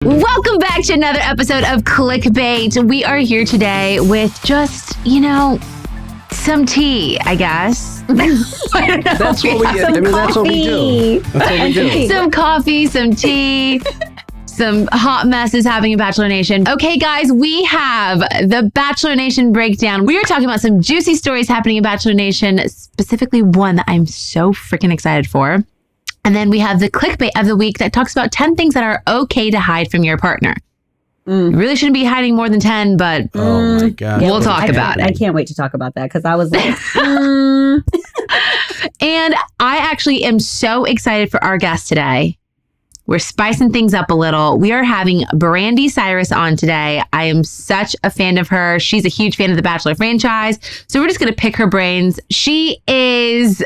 Welcome back to another episode of Clickbait. We are here today with just, some tea, I guess. I don't know. That's what we do. That's what we do. That's what we do. Some coffee, some tea, some hot messes happening in Bachelor Nation. Okay, guys, we have the Bachelor Nation breakdown. We are talking about some juicy stories happening in Bachelor Nation, specifically one that I'm so freaking excited for. And then we have the clickbait of the week that talks about 10 things that are okay to hide from your partner. You really shouldn't be hiding more than 10, but oh my God. We'll talk about it. I can't wait to talk about that because I was like, And I actually am so excited for our guest today. We're spicing things up a little. We are having Brandi Cyrus on today. I am such a fan of her. She's a huge fan of the Bachelor franchise. So we're just going to pick her brains. She is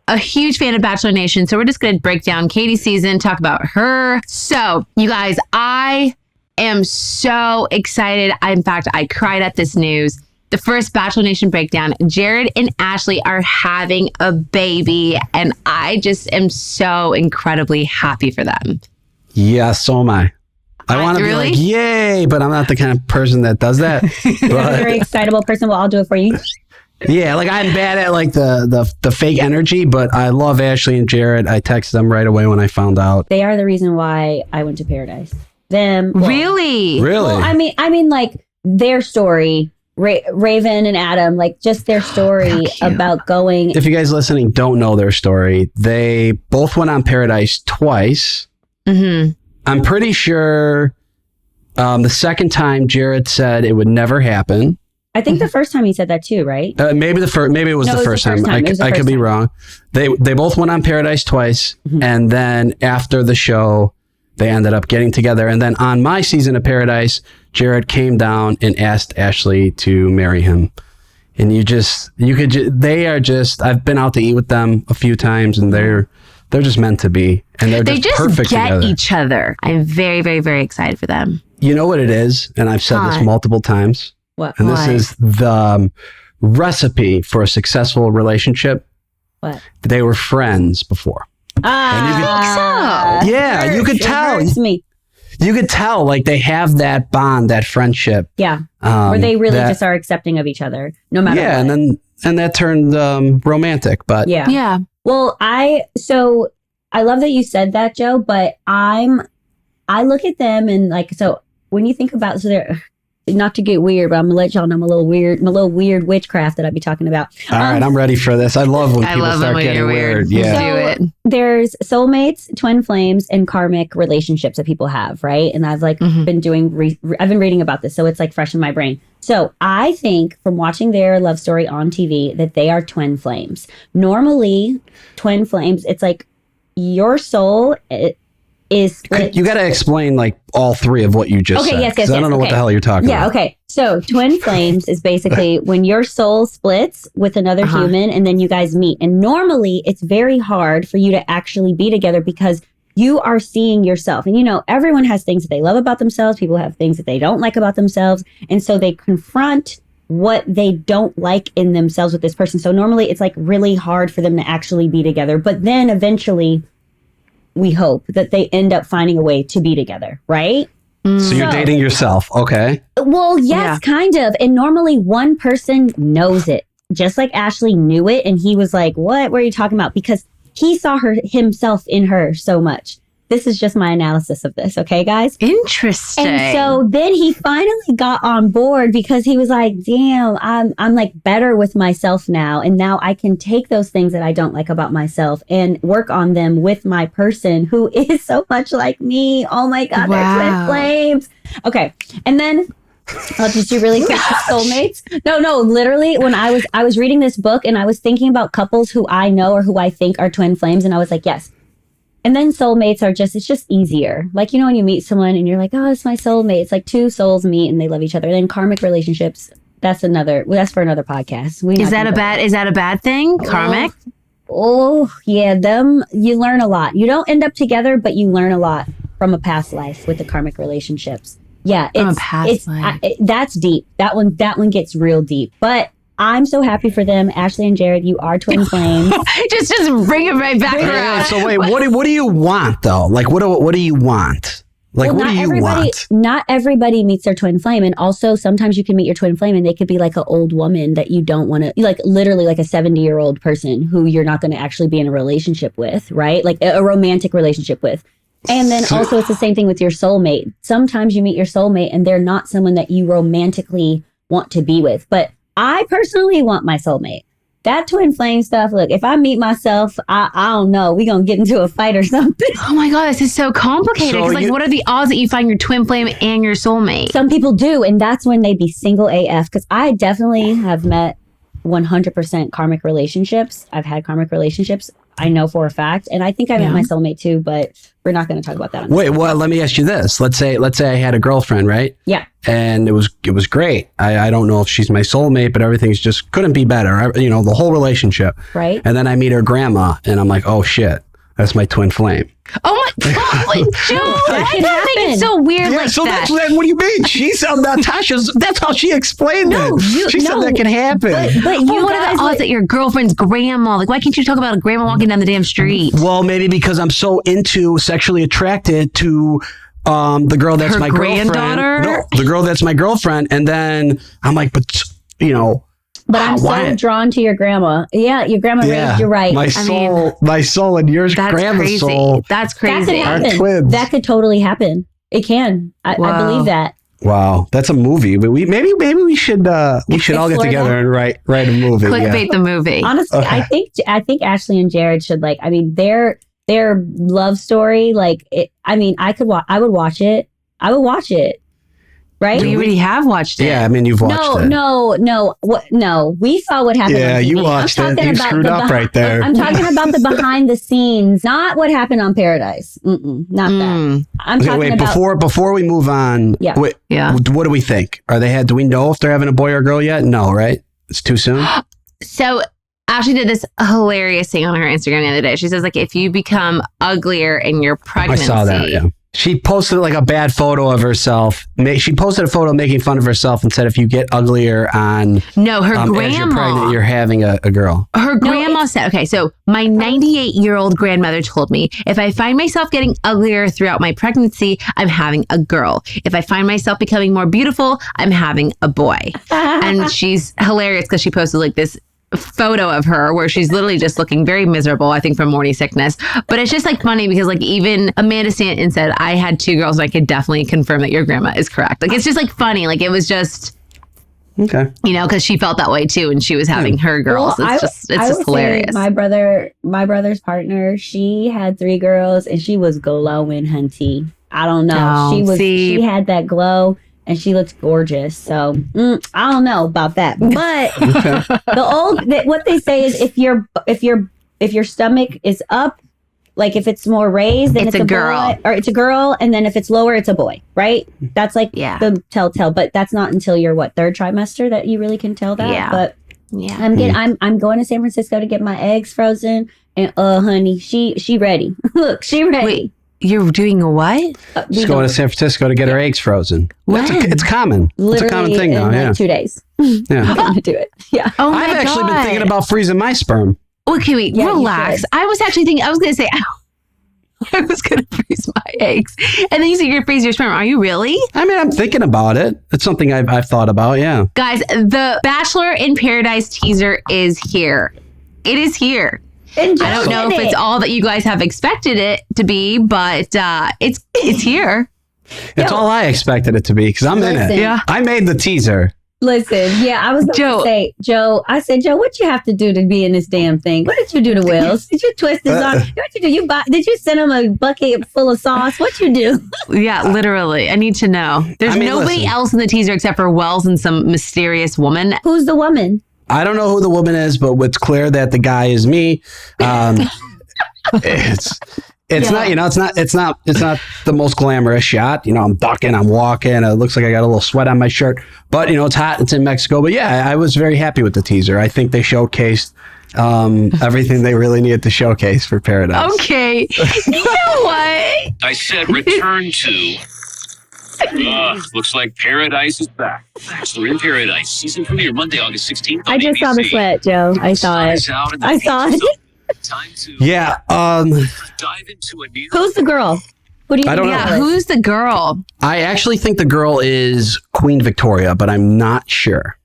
a huge fan of Bachelor Nation. So we're just going to break down Katie's season, talk about her. So you guys, I am so excited. In fact, I cried at this news. The first Bachelor Nation breakdown, Jared and Ashley are having a baby. And I just am so incredibly happy for them. Yeah, so am I. I want to be like, yay, but I'm not the kind of person that does that. You're a very excitable person. Well, I'll do it for you. Yeah, like I'm bad at like the fake energy, but I love Ashley and Jared. I texted them right away when I found out. They are the reason why I went to Paradise. Really? Well, I mean, like their story, Raven and Adam, like just their story about going. If you guys listening don't know their story, they both went on Paradise twice. Mm-hmm. I'm pretty sure the second time Jared said it would never happen. I think the first time he said that too, right? Maybe it was the first time. I could be wrong. They both went on Paradise twice, and then after the show, they ended up getting together. And then on my season of Paradise, Jared came down and asked Ashley to marry him. And they are just. I've been out to eat with them a few times, and they're just meant to be, and they just perfect get together. Each other. I'm very, very, very excited for them. You know what it is, and I've said this multiple times. What? And this is the recipe for a successful relationship. What? They were friends before. I think so. Yeah, you could tell. You could tell, like they have that bond, that friendship. Yeah, where they really just are accepting of each other, no matter. Yeah, what. and that turned romantic. But yeah. Well, I love that you said that, Joe. But I look at them and like when you think about they're. Not to get weird, but I'm gonna let y'all know my little weird witchcraft that I'd be talking about. All right, I'm ready for this. I love when people start getting weird. Yeah, do it. There's soulmates, twin flames, and karmic relationships that people have, right? And I've been doing. I've been reading about this, so it's like fresh in my brain. So I think from watching their love story on TV that they are twin flames. Normally, twin flames, it's like your soul. Is split. You got to explain like all three of what you just said. Yes. I don't know what the hell you're talking about. Yeah, okay. So twin flames is basically when your soul splits with another human and then you guys meet. And normally it's very hard for you to actually be together because you are seeing yourself. And everyone has things that they love about themselves. People have things that they don't like about themselves. And so they confront what they don't like in themselves with this person. So normally it's like really hard for them to actually be together. But then eventually we hope that they end up finding a way to be together, right? So you're dating yourself, okay? Well, yes, kind of. And normally one person knows it, just like Ashley knew it. And he was like, what are you talking about? Because he saw himself in her so much. This is just my analysis of this, okay, guys? Interesting. And so then he finally got on board because he was like, damn, I'm like better with myself now. And now I can take those things that I don't like about myself and work on them with my person who is so much like me. Oh my God, they're twin flames. Okay. And then I'll just do really quick soulmates. No, literally when I was reading this book and I was thinking about couples who I know or who I think are twin flames. And I was like, yes. And then soulmates it's just easier. Like, when you meet someone and you're like, oh, it's my soulmate. It's like two souls meet and they love each other. And then karmic relationships, that's for another podcast. Is that a bad thing? Karmic? Oh, yeah. You learn a lot. You don't end up together, but you learn a lot from a past life with the karmic relationships. Yeah. That's deep. That one gets real deep. But I'm so happy for them. Ashley and Jared, you are twin flames. just bring it right back around. So wait, what do you want though? Like what do you want? Like, what do you want? Not everybody meets their twin flame. And also, sometimes you can meet your twin flame and they could be like an old woman that you don't want to, like literally like a 70-year-old person who you're not going to actually be in a relationship with, right? Like a romantic relationship with. And then also it's the same thing with your soulmate. Sometimes you meet your soulmate and they're not someone that you romantically want to be with. But I personally want my soulmate. That twin flame stuff, look, if I meet myself, I don't know, we gonna get into a fight or something. Oh my God, this is so complicated. Because what are the odds that you find your twin flame and your soulmate? Some people do, and that's when they be single AF. Because I definitely have met 100% karmic relationships. I've had karmic relationships. I know for a fact, and I think I met my soulmate too, but we're not going to talk about that. Wait, well, let me ask you this. Let's say I had a girlfriend, right? Yeah. And it was great. I don't know if she's my soulmate, but everything's just couldn't be better. The whole relationship. Right. And then I meet her grandma, and I'm like, oh shit, that's my twin flame. Oh my God, Joe, I think it's so weird. Yeah, like so that. What do you mean? She's Natasha's. That's how she explained it. She said that can happen. But what are the odds that your girlfriend's grandma? Like, why can't you talk about a grandma walking down the damn street? Well, maybe because I'm so sexually attracted to the girl that's my granddaughter. No, the girl that's my girlfriend, and then I'm like, but But I'm so drawn to your grandma. Yeah, your grandma raised you right. My soul and your grandma's soul. That's crazy. That could happen. Twins. That could totally happen. It can. I believe that. Wow, that's a movie. But maybe we should all get together and write a movie. Clickbait the movie. Honestly, okay. I think Ashley and Jared should their love story. I would watch it. I would watch it. Right? We already have watched it. Yeah, I mean, you've watched it. No. We saw what happened. Yeah, you watched it. You screwed up right there. I'm talking about the behind the scenes, not what happened on Paradise. Not that. I'm talking about before we move on. Yeah. What do we think? Do we know if they're having a boy or girl yet? No, right? It's too soon. So Ashley did this hilarious thing on her Instagram the other day. She says, if you become uglier in your pregnancy. I saw that. Yeah. She posted a bad photo of herself. She posted a photo making fun of herself and said, if you get uglier on... No, her grandma... as you're pregnant, you're having a girl. Her grandma said, okay, so my 98-year-old grandmother told me, if I find myself getting uglier throughout my pregnancy, I'm having a girl. If I find myself becoming more beautiful, I'm having a boy. And she's hilarious because she posted this photo of her where she's literally just looking very miserable, I think from morning sickness. But it's just funny because even Amanda Stanton said, I had 2 girls and I could definitely confirm that your grandma is correct. It's just funny. It was just okay, because she felt that way too and she was having her girls. Well, it's just hilarious. My brother's partner, she had 3 girls and she was glowing, hunty. I don't know. She had that glow. And she looks gorgeous. So I don't know about that. But what they say is if your stomach is up, if it's more raised, then it's a girl. Boy, or it's a girl, and then if it's lower, it's a boy, right? That's the telltale. But that's not until your 3rd trimester that you really can tell that. Yeah. But I'm going to San Francisco to get my eggs frozen, and honey, she ready. Look, she ready. Wait. You're doing a what? She's going to San Francisco to get her eggs frozen. It's common. It's a common thing now. In 2 days. Yeah. I'm going to do it. Yeah. Oh my I've actually been thinking about freezing my sperm. Okay, wait, relax. I was actually thinking, I was going to say, I was going to freeze my eggs. And then you said you're going to freeze your sperm. Are you really? I mean, I'm thinking about it. It's something I've thought about, yeah. Guys, the Bachelor in Paradise teaser is here. It is here. I don't know if it's all that you guys have expected it to be, but it's here. It's all I expected it to be because I'm in it. Yeah. I made the teaser. Listen, I was going to say, Joe, what you have to do to be in this damn thing? What did you do to Wills? Did you twist his arm? What did you do? Did you send him a bucket full of sauce? What you do? Yeah, literally. I need to know. There's nobody else in the teaser except for Wells and some mysterious woman. Who's the woman? I don't know who the woman is, but it's clear that the guy is me. It's not the most glamorous shot. I'm ducking, I'm walking. It looks like I got a little sweat on my shirt, but it's hot. It's in Mexico. But yeah, I was very happy with the teaser. I think they showcased everything they really needed to showcase for Paradise. Okay, you know what? I said return to. Looks like Paradise is back. Bachelor in Paradise season premiere Monday, August 16th. I just saw the sweat, Joe. I saw it. I saw it. Time to Yeah. dive into a new. Who's the girl? What do you think? Yeah, who's the girl? I actually think the girl is Queen Victoria, but I'm not sure.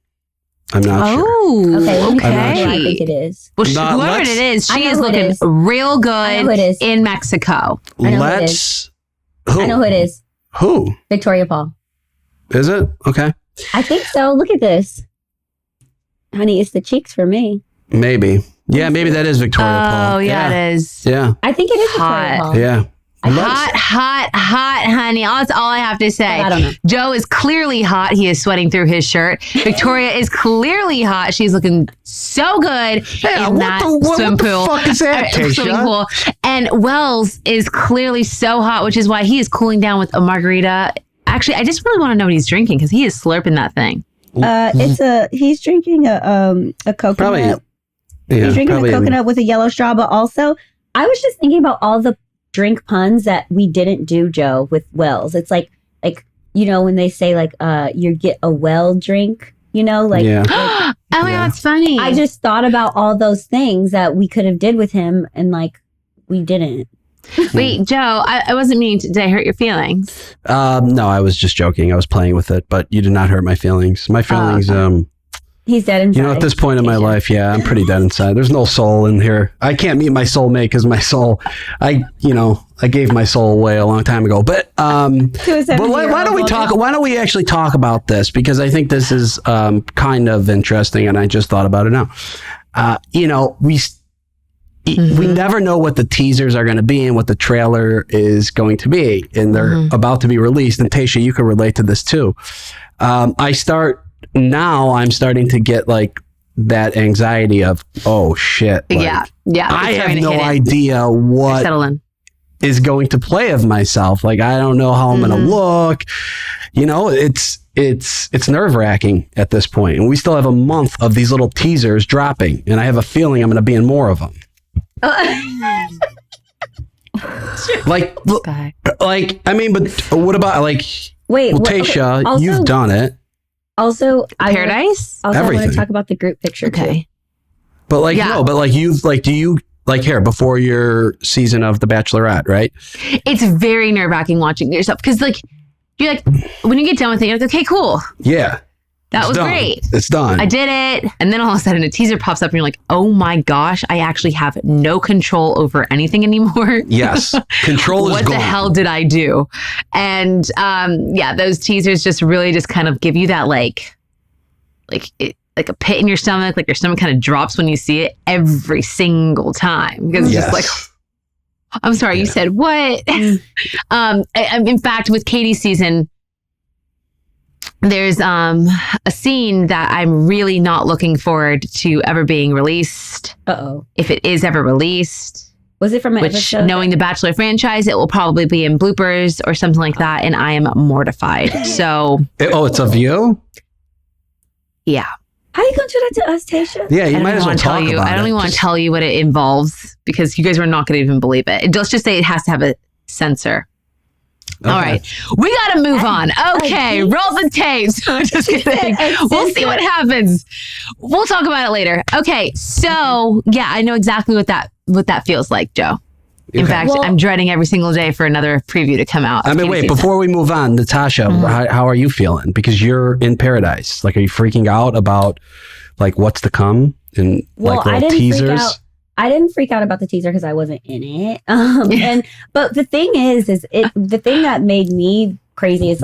I'm not sure. Okay, let me okay. I think it is. Well, whoever it is, she is looking real good in Mexico. I know who it is. Who? Victoria Paul. Is it? Okay. I think so. Look at this. Honey, it's the cheeks for me. Maybe. Yeah, maybe that is Victoria Paul. Oh, yeah, it is. Yeah. I think it is Victoria Paul. Yeah. Hot, honey. That's all I have to say. I don't know. Joe is clearly hot. He is sweating through his shirt. Victoria is clearly hot. She's looking so good in that swim pool. What the fuck is that, swimming pool. And Wells is clearly so hot, which is why he is cooling down with a margarita. Actually, I just really want to know what he's drinking because he is slurping that thing. He's drinking a coconut. Probably, he's drinking a coconut with a yellow straw, but also I was just thinking about all the drink puns that we didn't do, Joe, with Wells. It's like when they say you get a well drink, yeah. Oh my God, it's funny. I just thought about all those things that we could have did with him and we didn't. Wait, Joe, I wasn't meaning to. Did I hurt your feelings? No, I was just joking. I was playing with it, but you did not hurt my feelings. My feelings, he's dead inside. At this point in my life, yeah, I'm pretty dead inside. There's no soul in here. I can't meet my soulmate because my soul, I gave my soul away a long time ago. But why don't we actually talk about this? Because I think this is kind of interesting, and I just thought about it now. We never know what the teasers are going to be and what the trailer is going to be, and they're about to be released. And Tayshia, you can relate to this too. I'm starting to get that anxiety of, oh shit. Yeah. I have no idea what is going to play of myself. I don't know how I'm going to look. It's nerve wracking at this point. And we still have a month of these little teasers dropping. And I have a feeling I'm going to be in more of them. But what about Tayshia, also, you've done it. Also, Paradise? I want to talk about the group picture. Okay. Too. But do you before your season of The Bachelorette, right? It's very nerve wracking watching yourself because you're when you get done with it, you're like, okay, cool. Yeah. That was great. It's done. I did it. And then all of a sudden a teaser pops up and you're like, oh my gosh, I actually have no control over anything anymore. Yes. Control is gone. What the hell did I do? And those teasers just really just kind of give you that like a pit in your stomach, your stomach kind of drops when you see it every single time. Because it's just I'm sorry, you said what? In fact, with Katie's season, there's a scene that I'm really not looking forward to ever being released. If it is ever released. Was it from an episode? Knowing the Bachelor franchise, it will probably be in bloopers or something like that, and I am mortified. So it's of you? Yeah. How are you going to do that to us, Tayshia? Yeah, you might as well talk about it. I don't even want to tell you what it involves because you guys are not going to even believe it. Let's just say it has to have a censor. Okay. All right. We got to move on. Okay. Roll the tapes. Just kidding. We'll see what happens. We'll talk about it later. Okay. So, I know exactly what that feels like, Joe. In fact, I'm dreading every single day for another preview to come out. Before we move on, Natasha, how are you feeling? Because you're in Paradise. Are you freaking out about what's to come and little teasers? I didn't freak out about the teaser because I wasn't in it. But the thing is the thing that made me crazy is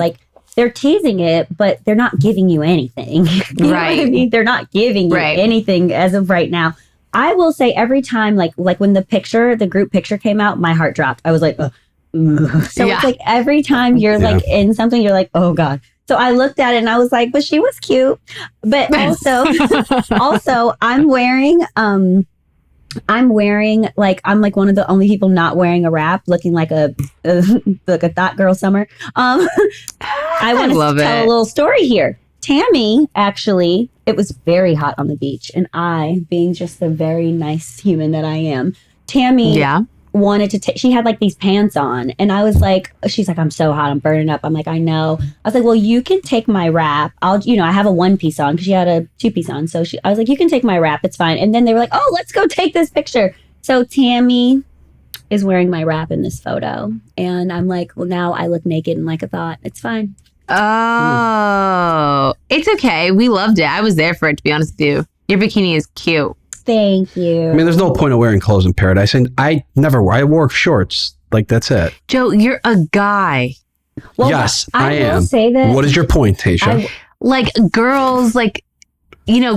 they're teasing it, but they're not giving you anything. You know what I mean? They're not giving you anything as of right now. I will say every time, like when the group picture came out, my heart dropped. I was like, ugh. So it's every time you're in something, you're like, oh God. So I looked at it and I was like, but she was cute. But also I'm wearing I'm one of the only people not wearing a wrap, looking like a thought girl summer. I want to tell a little story here. Tammy, actually, it was very hot on the beach. And I, being just the very nice human that I am, Tammy wanted to take, she had these pants on. And I was like, she's like, I'm so hot, I'm burning up. I'm like, I know. I was like, well, you can take my wrap. I have a one piece on because she had a two piece on. So I was like, you can take my wrap. It's fine. And then they were like, oh, let's go take this picture. So Tammy is wearing my wrap in this photo. And I'm like, well, now I look naked and like a thought. It's fine. Oh, it's okay. We loved it. I was there for it, to be honest with you. Your bikini is cute. Thank you. I mean, there's no point of wearing clothes in Paradise. And I wore shorts. Like, that's it. Joe, you're a guy. Well, yes, I am. Will say that what is your point, Tayshia? Like, girls, like,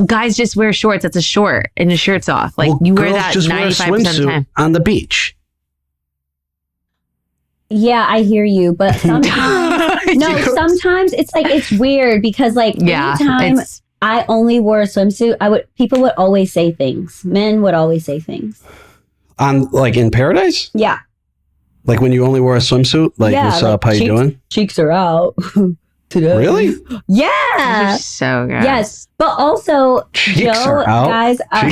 guys just wear shorts. That's a short and the shirt's off. Like, you wear that just 95% wear a of the time. on the beach. Yeah, I hear you. But sometimes, sometimes it's like, it's weird because like anytime I only wore a swimsuit, people would always say things. Men would always say things. Like in Paradise? Yeah. Like when you only wore a swimsuit? Like, what's up? How you doing? Cheeks are out. Today. Really? Yeah. You're so good. Yes. But also, Cheeks Joe, are out. guys, I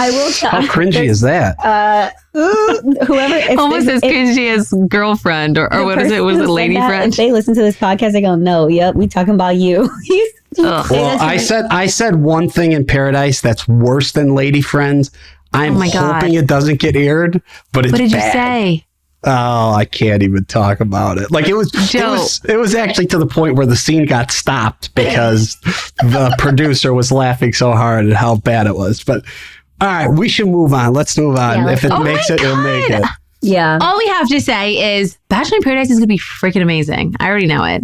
will tell. How cringy is that? Whoever. Almost as cringy as girlfriend or what is it? Was it lady friend? If they listen to this podcast, they go, no, yep, we talking about you. Well, I said one thing in Paradise that's worse than lady friends. I'm hoping it doesn't get aired, but it's bad. What did you say? Oh, I can't even talk about it. Like it was actually to the point where the scene got stopped because the producer was laughing so hard at how bad it was. But all right, we should move on. Let's move on. Yeah, if it makes it, it'll make it. Yeah. All we have to say is Bachelor in Paradise is going to be freaking amazing. I already know it.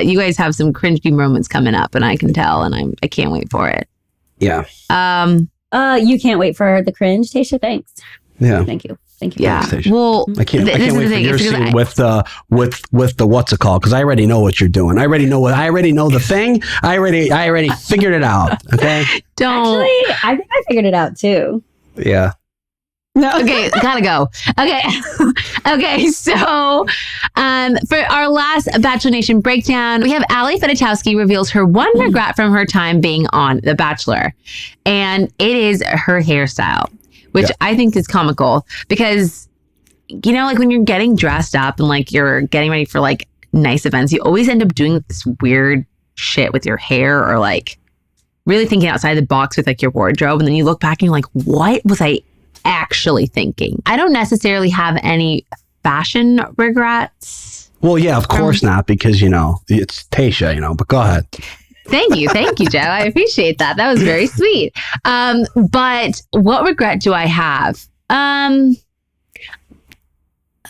You guys have some cringy moments coming up, and I can tell, and I can't wait for it. Yeah. You can't wait for the cringe, Tayshia. Thanks. Yeah. Thank you. Yeah. Thanks, well, I can't wait for your scene with the what's it called? Because I already know what you're doing. I already know the thing. I already figured it out. Okay. Actually, I think I figured it out too. Yeah. No. Okay, gotta go. Okay. Okay, so for our last Bachelor Nation breakdown, we have Ali Fedotowsky reveals her one regret from her time being on The Bachelor. And it is her hairstyle, which I think is comical because, like when you're getting dressed up and like you're getting ready for like nice events, you always end up doing this weird shit with your hair or like really thinking outside the box with like your wardrobe. And then you look back and you're like, what was I actually thinking? I don't necessarily have any fashion regrets. Well, yeah, of course not, because it's Tayshia, but go ahead. Thank you, Joe. I appreciate that. That was very sweet. But what regret do I have? I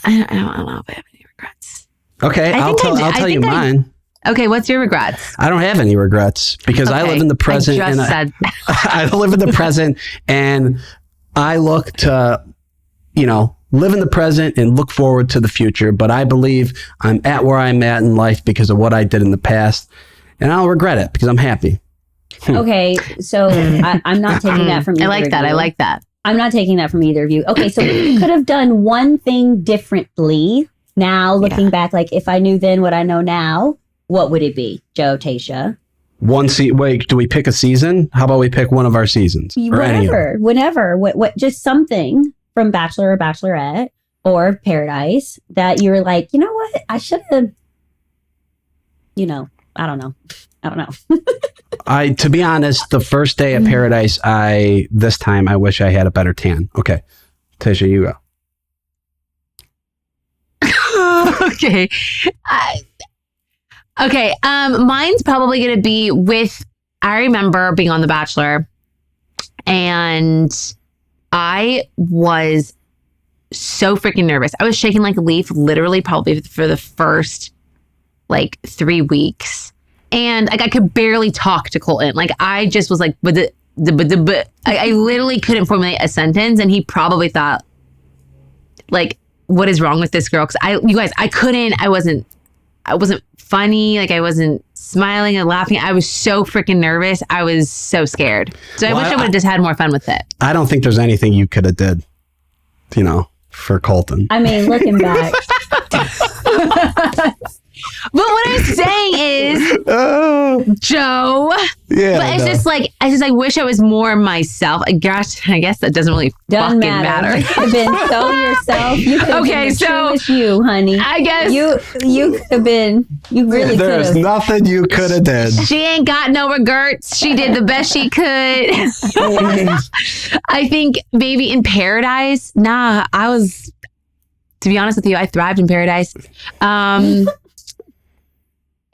don't know if I have any regrets. Okay, I'll tell you mine. Okay, what's your regrets? I don't have any regrets because I live in the present. I live in the present, and I look to, live in the present and look forward to the future. But I believe I'm at where I'm at in life because of what I did in the past. And I'll regret it because I'm happy. Okay, so I'm not taking that from either I like that. of you. I like that. I'm not taking that from either of you. Okay, so we could have done one thing differently. Now, looking back, like if I knew then what I know now, what would it be? Joe, Tayshia? Wait, do we pick a season? How about we pick one of our seasons? Whenever. What? Just something from Bachelor or Bachelorette or Paradise that you were like, you know what? I should have, I don't know. To be honest, the first day of Paradise, this time I wish I had a better tan. Okay. Tayshia, you go. Okay. Okay. Mine's probably going to be I remember being on The Bachelor and I was so freaking nervous. I was shaking like a leaf, literally probably for the first 3 weeks. And like I could barely talk to Colton. Like I just was like, I literally couldn't formulate a sentence. And he probably thought, like, what is wrong with this girl? Because I wasn't funny. Like I wasn't smiling and laughing. I was so freaking nervous. I was so scared. So I wish I would have just had more fun with it. I don't think there's anything you could have did, for Colton. I mean, looking back. But what I'm saying is, Joe. Yeah. But I wish I was more myself. I guess that doesn't really fucking matter. You could have been so yourself. You could have been the truest you, honey. I guess you could have been. You really could have. There's nothing you could have did. She ain't got no regrets. She did the best she could. I think maybe in Paradise, I to be honest with you, I thrived in Paradise.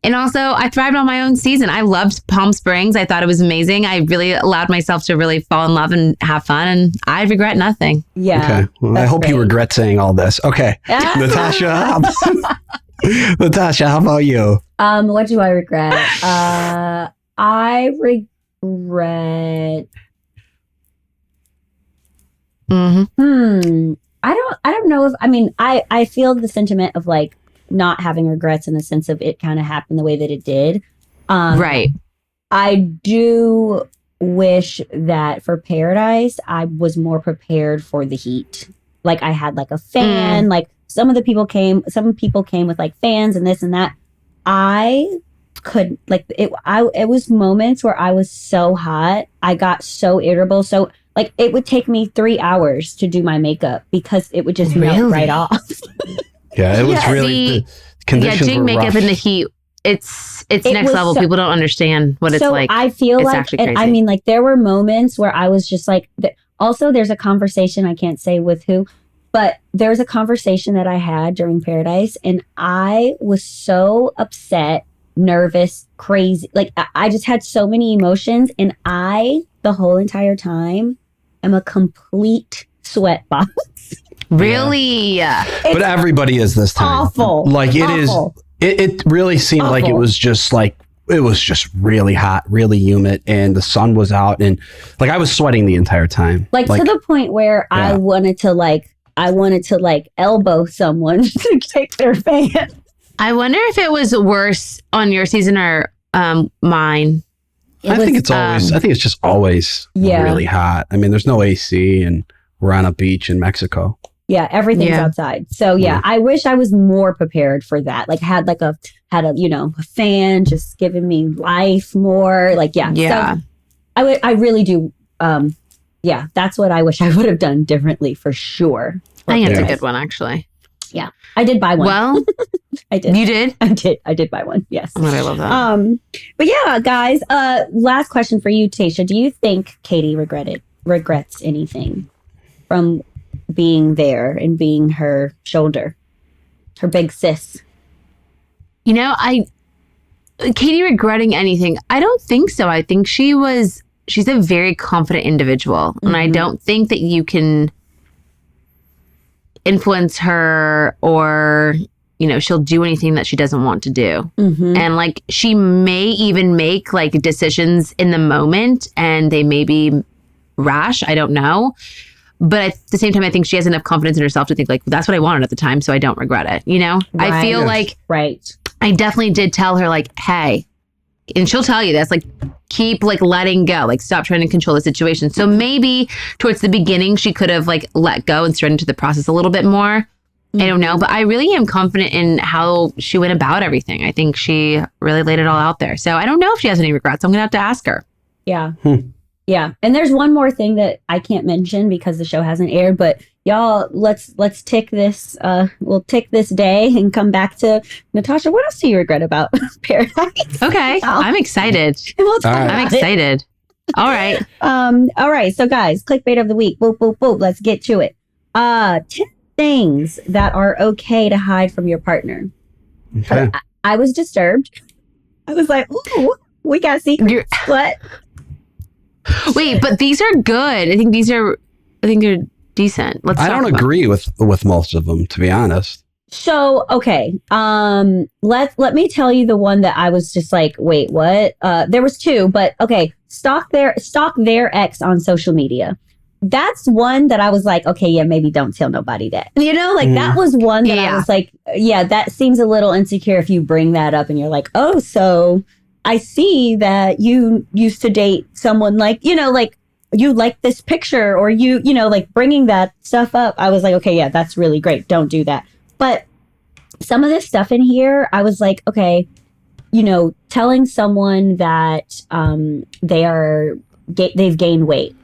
And also, I thrived on my own season. I loved Palm Springs. I thought it was amazing. I really allowed myself to really fall in love and have fun, and I regret nothing. Yeah. Okay. Well, I hope you regret saying all this. Okay. Natasha, Natasha, how about you? What do I regret? I regret. I don't know if, I feel the sentiment of like not having regrets in the sense of it kind of happened the way that it did. Right. I do wish that for Paradise, I was more prepared for the heat. Like I had like a fan, like some people came with like fans and this and that. I could like it was moments where I was so hot. I got so irritable. So like it would take me 3 hours to do my makeup because it would just melt right off. Yeah, it was really the conditions doing were makeup rough. in the heat. It's next level. People don't understand what it's like. I feel it's like, actually crazy. I mean, like there were moments where I was just like. Also, there's a conversation, I can't say with who, but there's a conversation that I had during Paradise, and I was so upset, nervous, crazy. Like I just had so many emotions, and the whole entire time, am a complete sweatbox. Really? But everybody is this time. Awful. Like it awful. is. It really seemed like it was just like it was just really hot, really humid, and the sun was out, and like I was sweating the entire time. Like to the point where I wanted to elbow someone to take their fan. I wonder if it was worse on your season or mine. I think it's just always really hot. I mean, there's no AC, and we're on a beach in Mexico. Yeah, everything's outside. So I wish I was more prepared for that. Like had a fan just giving me life more. Like So I really do. That's what I wish I would have done differently for sure. I think it's a good one, actually. Yeah, I did buy one. Well, I did. You did? I did buy one. Yes. Oh, I love that. But yeah, guys. Last question for you, Tayshia. Do you think Katie regrets anything from being there and being her shoulder, her big sis? Katie regretting anything? I don't think so. I think she's a very confident individual, and I don't think that you can influence her or she'll do anything that she doesn't want to do. And like she may even make like decisions in the moment, and they may be rash. I don't know. But at the same time, I think she has enough confidence in herself to think like, well, that's what I wanted at the time, so I don't regret it. Right. I feel like I definitely did tell her like, hey, and she'll tell you this, like, keep like letting go, like stop trying to control the situation. So maybe towards the beginning, she could have like let go and surrendered to the process a little bit more. I don't know, but I really am confident in how she went about everything. I think she really laid it all out there. So I don't know if she has any regrets. I'm gonna have to ask her. Yeah. Yeah. And there's one more thing that I can't mention because the show hasn't aired, but y'all, let's tick this. We'll tick this day and come back to Natasha. What else do you regret about Paradise? Okay. I'm excited. I'm excited. All right. All right. So guys, clickbait of the week. Boop, boop, boop. Let's get to it. 10 things that are okay to hide from your partner. Okay. I was disturbed. I was like, ooh, we got secrets. What? Wait, but these are good. I think they're decent. I don't agree with most of them, to be honest. So, okay. Let me tell you the one that I was just like, wait, what? There was 2, but okay. Stalk their ex on social media. That's one that I was like, okay, yeah, maybe don't tell nobody that. That was one that I was like, yeah, that seems a little insecure if you bring that up and you're like, oh, so I see that you used to date someone like you like this picture or like bringing that stuff up. I was like, okay, yeah, that's really great. Don't do that. But some of this stuff in here, I was like, okay, telling someone that they've gained weight.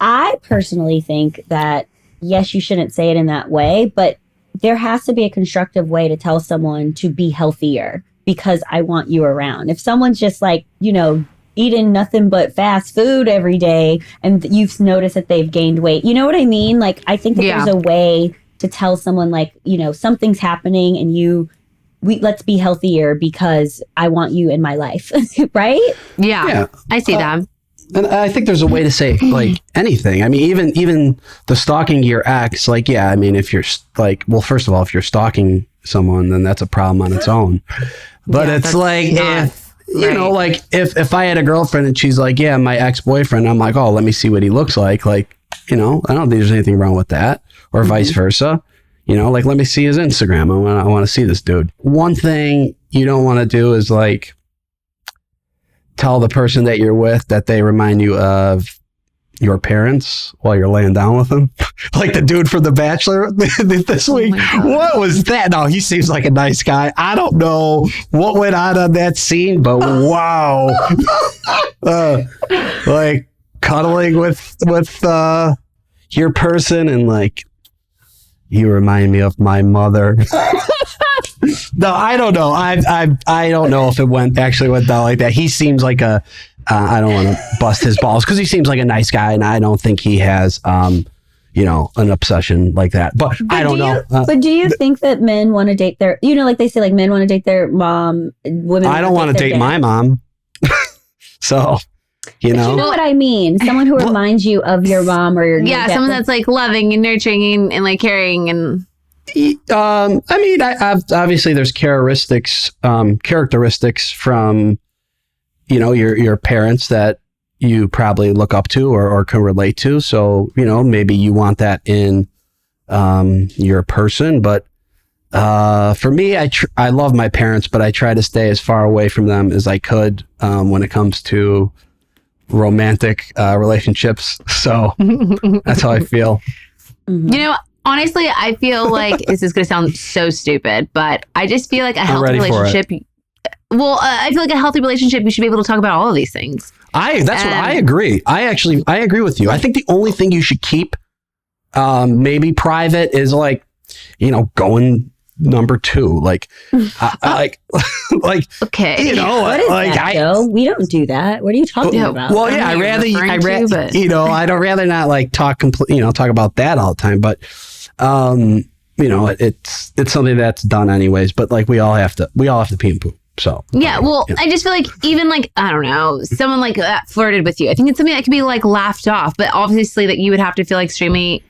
I personally think that, yes, you shouldn't say it in that way, but there has to be a constructive way to tell someone to be healthier because I want you around. If someone's just like, eating nothing but fast food every day and you've noticed that they've gained weight, you know what I mean? Like, I think that there's a way to tell someone like, something's happening and let's be healthier because I want you in my life. Right? Yeah. I see that. And I think there's a way to say like anything. I mean, even the stalking your ex, like, yeah, I mean, if you're like, well, first of all, if you're stalking someone, then that's a problem on its own. But it's like, if I had a girlfriend and she's like, yeah, my ex-boyfriend, I'm like, oh, let me see what he looks like. Like, I don't think there's anything wrong with that, or vice versa. Like, let me see his Instagram. I want to see this dude. One thing you don't want to do is like tell the person that you're with that they remind you of your parents while you're laying down with them. Like the dude from The Bachelor this week. What was that? No, he seems like a nice guy. I don't know what went on that scene, but wow. Like cuddling with your person and like, you remind me of my mother. No, I don't know. I don't know if it actually went down like that. He seems like I don't want to bust his balls because he seems like a nice guy, and I don't think he has, an obsession like that. But I don't know. But do you think that men want to date their, like they say, like men want to date their mom, women? I don't want to date my mom. So, you know what I mean? Someone who reminds you of your mom or your dad. Someone that's like loving and nurturing and like caring and. I mean, obviously there's characteristics from, your parents that you probably look up to or can relate to. So, maybe you want that in your person. But for me, I love my parents, but I try to stay as far away from them as I could when it comes to romantic relationships. So that's how I feel. Mm-hmm. Honestly, I feel like this is going to sound so stupid, but I just feel like a healthy relationship. Well, I feel like a healthy relationship, you should be able to talk about all of these things. What I agree. I agree with you. I think the only thing you should keep maybe private is like, going number 2, like, like, okay, what is that, Joe? We don't do that. What are you talking about? Well, yeah, I'd rather not like talk about that all the time, but it's something that's done anyways, but like we all have to pee and poop. So yeah, I just feel like even like, I don't know, someone like that flirted with you. I think it's something that could be like laughed off, but obviously that you would have to feel like extremely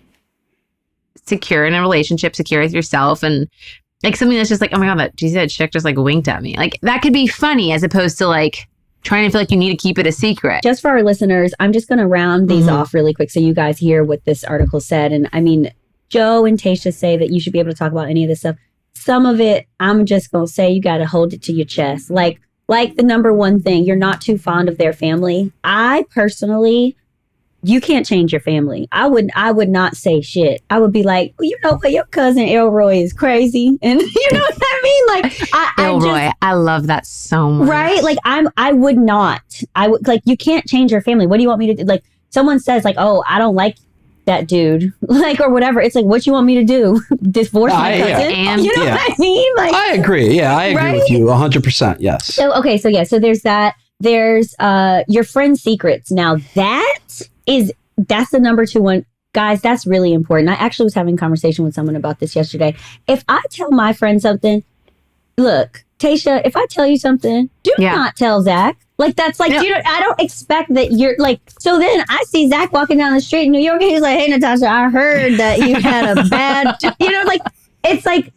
secure in a relationship, secure with yourself, and like something that's just like, oh my God, that chick just like winked at me. Like that could be funny as opposed to like trying to feel like you need to keep it a secret. Just for our listeners, I'm just going to round these off really quick so you guys hear what this article said. And I mean, Joe and Tayshia say that you should be able to talk about any of this stuff. Some of it, I'm just going to say you got to hold it to your chest. Like the number one thing, you're not too fond of their family. I personally, you can't change your family. I would not say shit. I would be like, well, you know what, your cousin Elroy is crazy. And you know what I mean? Like Elroy, I love that so much. Right? Like I would not. I would like, you can't change your family. What do you want me to do? Like someone says like, oh, I don't like that dude, like, or whatever. It's like, what you want me to do? Divorce my cousin? Yeah. You know what I mean? Like, I agree. Yeah, I agree with you 100%. Yes. So, okay. So there's that. There's your friend's secrets. Now that's the number 2 one. Guys, that's really important. I actually was having a conversation with someone about this yesterday. If I tell my friend something, look, Tayshia, if I tell you something, do not tell Zach. Like, that's like, I don't expect that you're like, so then I see Zach walking down the street in New York and he's like, hey, Natasha, I heard that you had a bad, like, it's like,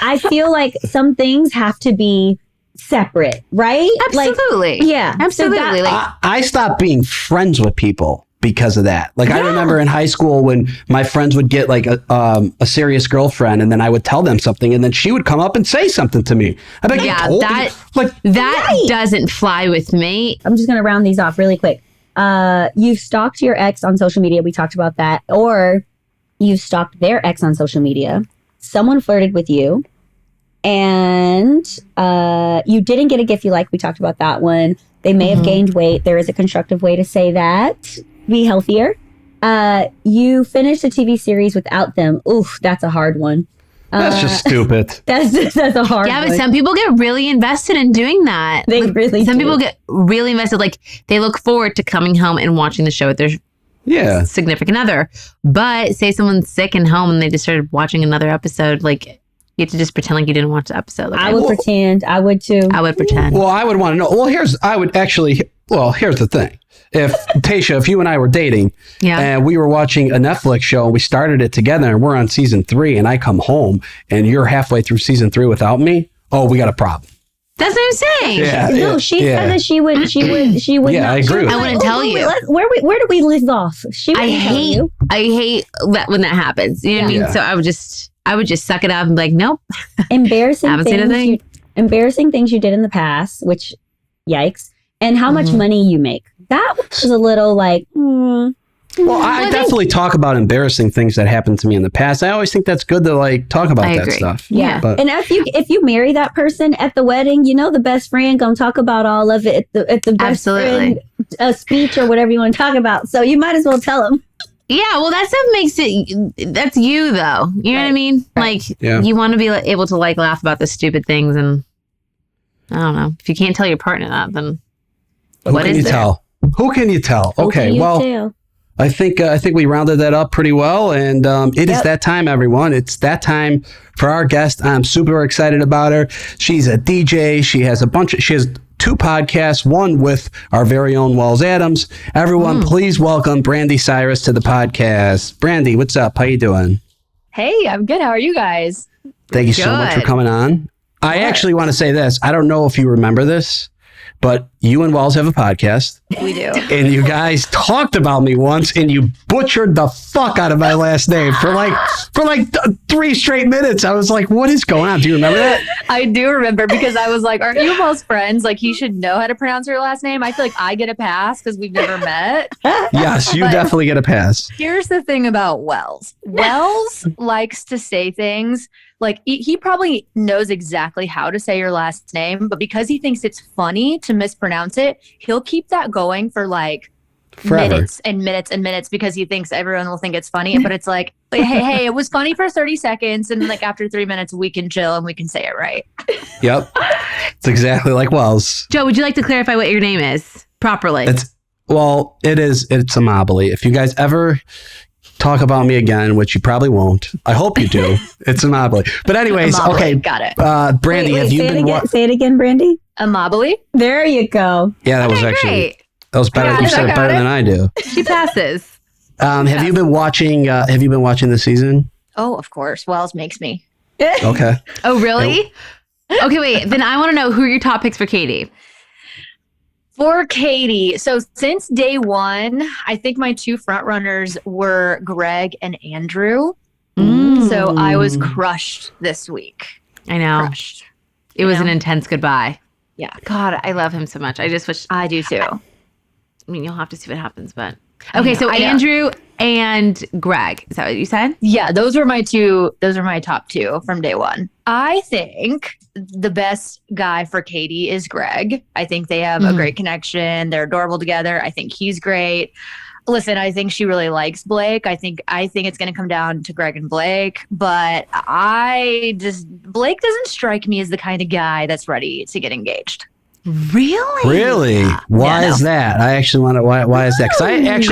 I feel like some things have to be separate, right? Absolutely. Like, yeah. Absolutely. So I stopped being friends with people because of that. Like, I remember in high school when my friends would get like a serious girlfriend and then I would tell them something and then she would come up and say something to me. I'd be like, that doesn't fly with me. I'm just going to round these off really quick. You've stalked your ex on social media. We talked about that. Or you've stalked their ex on social media. Someone flirted with you and you didn't get a gift you like. We talked about that one. They may have gained weight. There is a constructive way to say that. Be healthier. You finished a TV series without them. Oof, that's a hard one. That's just stupid. That's a hard one. Yeah, but some people get really invested in doing that. Some people get really invested. Like, they look forward to coming home and watching the show with their significant other. But say someone's sick and home and they just started watching another episode, like you have to just pretend like you didn't watch the episode. Like, I would pretend. I would too. I would pretend. Well, I would want to know. Well, here's the thing. If Tayshia, if you and I were dating and we were watching a Netflix show and we started it together and we're on season 3 and I come home and you're halfway through season 3 without me, we got a problem. That's what I'm saying. Yeah, no, she said that she would. Yeah, not, I agree. I wouldn't tell you. Where do we live off? I hate that when that happens. You know what I mean? So I would just suck it up and be like, nope. Embarrassing things. Embarrassing things you did in the past, which, yikes, and how much money you make. That was a little like. Well, I definitely talk about embarrassing things that happened to me in the past. I always think that's good to like talk about that stuff. Yeah. And if you marry that person at the wedding, the best friend gonna talk about all of it at the best friend speech or whatever you want to talk about. So you might as well tell them. Yeah, well, that stuff makes it. That's you, though. You know what I mean? Right. Like, you want to be able to like laugh about the stupid things, and I don't know. If you can't tell your partner that, then what is there? Who can you tell? Okay, well. I think we rounded that up pretty well, and it is that time, everyone. It's that time for our guest. I'm super excited about her. She's a DJ. She has 2 podcasts, one with our very own Wells Adams. Everyone, please welcome Brandi Cyrus to the podcast. Brandi, what's up? How you doing? Hey, I'm good. How are you guys? Thank you so much for coming on. I actually want to say this. I don't know if you remember this, but you and Wells have a podcast. We do. And you guys talked about me once and you butchered the fuck out of my last name for like 3 straight minutes. I was like, what is going on? Do you remember that? I do remember because I was like, aren't you Wells friends? Like, he should know how to pronounce your last name. I feel like I get a pass because we've never met. Yes, you definitely get a pass. Here's the thing about Wells. Wells likes to say things like he probably knows exactly how to say your last name, but because he thinks it's funny to mispronounce it, he'll keep that going for like forever. Minutes and minutes and minutes because he thinks everyone will think it's funny. But it's like, hey, it was funny for 30 seconds. And like after 3 minutes, we can chill and we can say it right. Yep. It's exactly like Wells. Joe, would you like to clarify what your name is properly? It's a Mobley. If you guys ever talk about me again, which you probably won't. I hope you do. It's a Mobley. But anyways, okay. Got it. Brandi, have you been... Say it again, Brandi. A Mobley? There you go. Yeah, that was actually... Great. That was better. You said it better than I do. She passes. Have you been watching the season? Oh, of course. Wells makes me. Okay. Oh, really? Okay, wait. Then I want to know who are your top picks for Katie. For Katie, so since day one, I think my 2 front runners were Greg and Andrew. So I was crushed this week. I know. Crushed. It was an intense goodbye. Yeah. God, I love him so much. I just wish... I do too. I mean, you'll have to see what happens, but... Okay, so Andrew and Greg. Is that what you said? Yeah, those were my top 2 from day one. I think the best guy for Katie is Greg. I think they have a great connection. They're adorable together. I think he's great. Listen, I think she really likes Blake. I think it's going to come down to Greg and Blake, but Blake doesn't strike me as the kind of guy that's ready to get engaged. Really? Why is that? I actually want to. Why is that? Because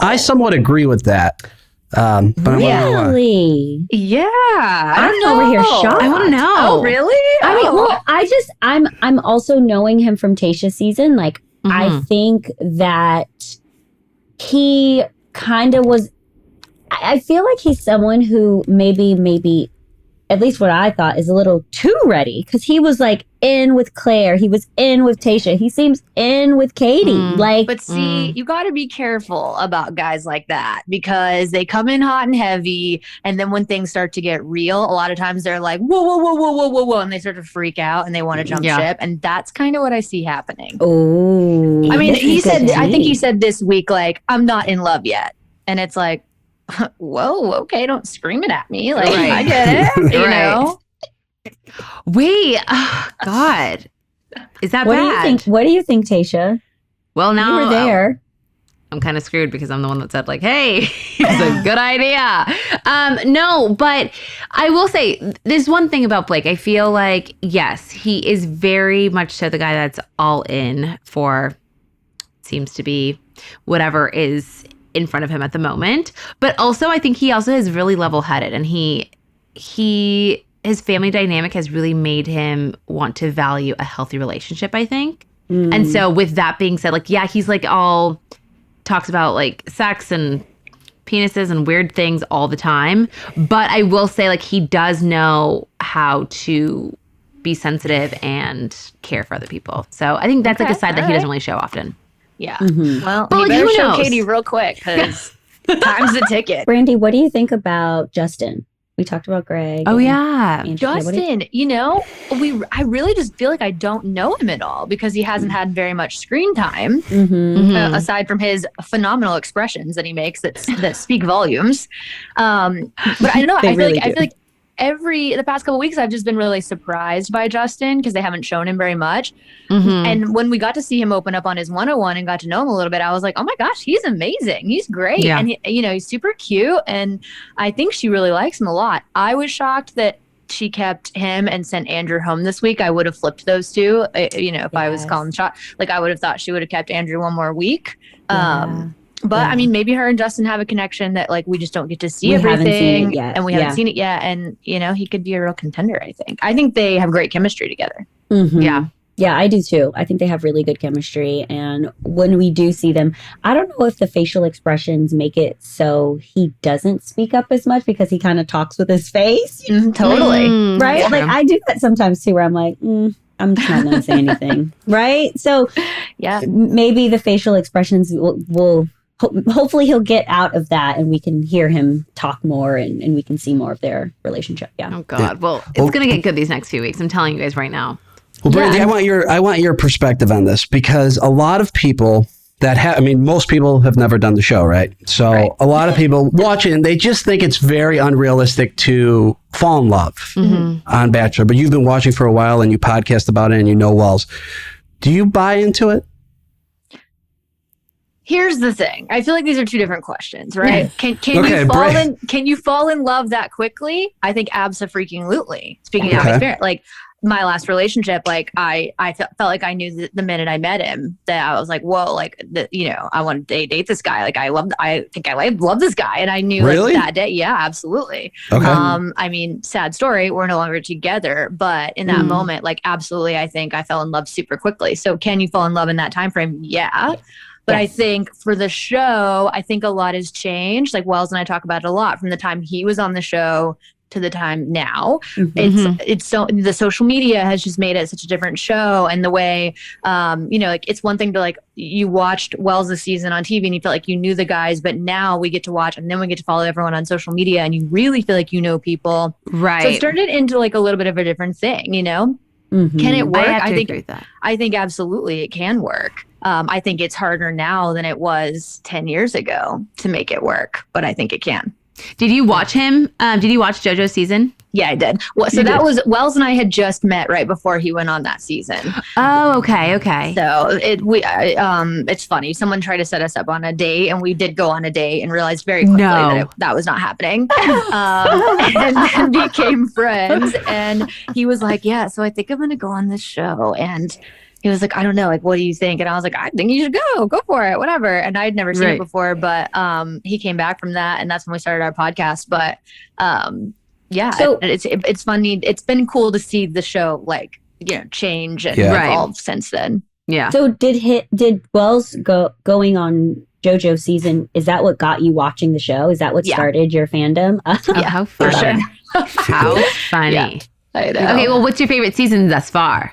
I somewhat agree with that. But really? Yeah. I'm over here shocked. I want to know. Oh, really? I mean, well, I'm also knowing him from Tayshia's season. Like, I think that he kind of was. I feel like he's someone who maybe. At least what I thought is a little too ready because he was like in with Claire. He was in with Tayshia. He seems in with Katie. But see, you got to be careful about guys like that because they come in hot and heavy. And then when things start to get real, a lot of times they're like, whoa. And they start to freak out and they want to jump ship. And that's kind of what I see happening. Oh, I mean, I think he said this week, like, I'm not in love yet. And it's like, whoa, okay, don't scream it at me. Like, I get it, you know? Wait, God. Is that bad? What do you think, Tayshia? Well, now you were there. I'm kind of screwed because I'm the one that said like, hey, it's a good idea. No, but I will say there's one thing about Blake. I feel like, yes, he is very much so the guy that's all in for, seems to be whatever is in front of him at the moment. But also, I think he also is really level-headed, and his family dynamic has really made him want to value a healthy relationship, I think. And so with that being said, like, yeah, he's like all talks about like sex and penises and weird things all the time. But I will say, like, he does know how to be sensitive and care for other people. So I think that's like a side that he doesn't really show often. Yeah. Well, you better who show knows? Katie real quick because time's the ticket. Brandi, what do you think about Justin? We talked about Greg. Oh, yeah. Justin, I really just feel like I don't know him at all because he hasn't had very much screen time, aside from his phenomenal expressions that he makes that speak volumes. But I don't know. I feel like the past couple of weeks, I've just been really surprised by Justin because they haven't shown him very much. And when we got to see him open up on his 101 and got to know him a little bit, I was like, oh my gosh, he's amazing. He's great. Yeah. And, he's super cute. And I think she really likes him a lot. I was shocked that she kept him and sent Andrew home this week. I would have flipped those two, if I was calling the shot. Like, I would have thought she would have kept Andrew one more week. But I mean, maybe her and Justin have a connection that like we just don't get to see everything, and we haven't seen it yet. And he could be a real contender. I think they have great chemistry together. Yeah, I do too. I think they have really good chemistry. And when we do see them, I don't know if the facial expressions make it so he doesn't speak up as much because he kind of talks with his face. Totally. Right? Yeah. Like I do that sometimes too, where I'm like, I'm just not going to say anything. Right? So maybe the facial expressions will hopefully he'll get out of that and we can hear him talk more and we can see more of their relationship. Yeah. Oh God. Well, it's going to get good these next few weeks. I'm telling you guys right now. Well, Brandi, I want your perspective on this because a lot of people most people have never done the show, right? So a lot of people watch it and they just think it's very unrealistic to fall in love on Bachelor. But you've been watching for a while and you podcast about it and you know Wells. Do you buy into it? Here's the thing. I feel like these are two different questions, right? Can you fall in love that quickly? I think abso-freaking-lutely. Speaking of experience, like my last relationship, like I felt like I knew the minute I met him that I was like, whoa, like I want to date this guy. Like I think I love this guy, and I knew like, that day. Yeah, absolutely. Okay. I mean, sad story. We're no longer together, but in that moment, like absolutely, I think I fell in love super quickly. So can you fall in love in that time frame? Yeah. But I think for the show, I think a lot has changed. Like Wells and I talk about it a lot from the time he was on the show to the time now. It's so the social media has just made it such a different show. And the way, like it's one thing to like, you watched Wells this season on TV and you felt like you knew the guys, but now we get to watch and then we get to follow everyone on social media and you really feel like you know people. Right. So it turned it into like a little bit of a different thing, Can it work? I think agree with that. I think absolutely it can work. I think it's harder now than it was 10 years ago to make it work, but I think it can. Did you watch him? Did you watch JoJo's season? Yeah, I did. Well, so that was Wells and I had just met right before he went on that season. Oh, okay. So it's funny. Someone tried to set us up on a date, and we did go on a date, and realized very quickly that was not happening. And then became friends. And he was like, "Yeah, so I think I'm going to go on this show." And he was like, I don't know, like, what do you think? And I was like, I think you should go for it, whatever. And I'd never seen it before, but he came back from that, and that's when we started our podcast. But so it's funny. It's been cool to see the show like change and evolve since then. Yeah. So did Wells going on JoJo season? Is that what got you watching the show? Is that what started your fandom? How funny! For sure. How funny! Yeah, I know. Okay, well, what's your favorite season thus far?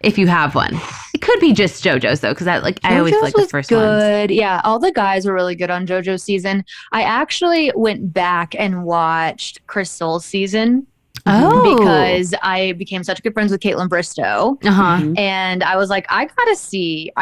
If you have one, it could be just JoJo's though, because I always feel like the first one. Good, yeah. All the guys were really good on JoJo's season. I actually went back and watched Crystal's season. Oh, because I became such good friends with Caitlin Bristow, and I was like, I gotta see